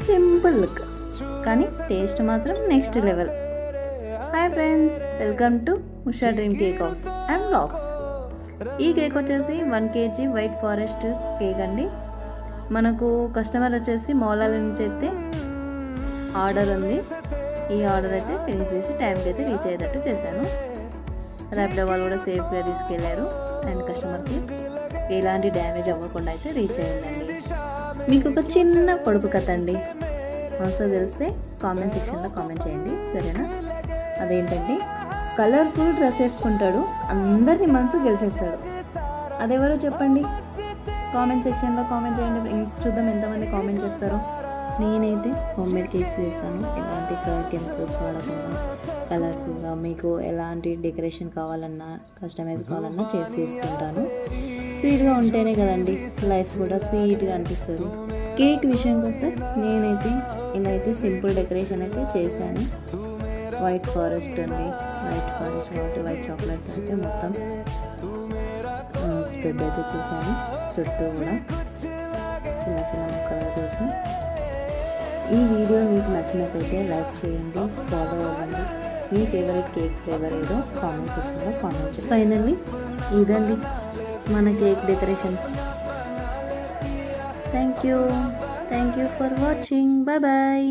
Simple look, కానీ taste మాత్రం next level. Hi friends, welcome to Usha dream cake house and blogs. ఈ cake వచ్చేసి 1 kg white forest cake అండి. మనకు customer వచ్చేసి మౌలాల నుంచి అయితే ఆర్డర్ ఉంది. ఈ ఆర్డర్ అయితే ఫినిష్ చేసి టైంకి అయితే రీచ్ అయ్యేటట్టు చేశాను. ర్యాపిడో వాళ్ళు కూడా సేఫ్గా తీసుకెళ్లారు అండ్ కస్టమర్కి ఎలాంటి డ్యామేజ్ అవ్వకుండా అయితే రీచ్ అయ్యిందండి. మీకు ఒక చిన్న పొడుపు కథ అండి, ఆన్సర్ తెలిస్తే కామెంట్ సెక్షన్లో కామెంట్ చేయండి, సరేనా? అదేంటంటే, కలర్ఫుల్ డ్రెస్ వేసుకుంటాడు, అందరినీ మనసు గెలిచేస్తాడు. అదెవరో చెప్పండి, కామెంట్ సెక్షన్లో కామెంట్ చేయండి. చూద్దాం ఎంతమంది కామెంట్ చేస్తారో. నేనైతే హోమ్మేడ్ కేక్స్ చేస్తాను, ఎలాంటి కెమికల్స్ వాడకుండా కలర్ఫుల్గా. మీకు ఎలాంటి డెకరేషన్ కావాలన్నా, కస్టమైజ్ కావాలన్నా చేసి ఇస్తుంటాను. స్వీట్గా ఉంటేనే కదండి లైఫ్ కూడా స్వీట్గా అనిపిస్తుంది. కేక్ విషయానికి వస్తే నేనైతే ఇలా అయితే సింపుల్ డెకరేషన్ అయితే చేశాను. వైట్ ఫారెస్ట్ అండి, వైట్ ఫారెస్ట్ కాబట్టి వైట్ చాక్లెట్స్ అయితే మొత్తం స్ప్రెడ్ అయితే చేశాను. చుట్టూ కూడా చిన్న చిన్న ముక్కలు చేసి. ఈ వీడియో మీకు నచ్చినట్టయితే లైక్ చేయండి, ఫాలో అవ్వండి. మీ ఫేవరెట్ కేక్ ఫ్లేవర్ ఏదో కామెంట్ సెక్షన్లో కామెంట్ చేయండి. ఫైనల్లీ ఇదండి మన cake decoration. Thank you for watching. Bye bye.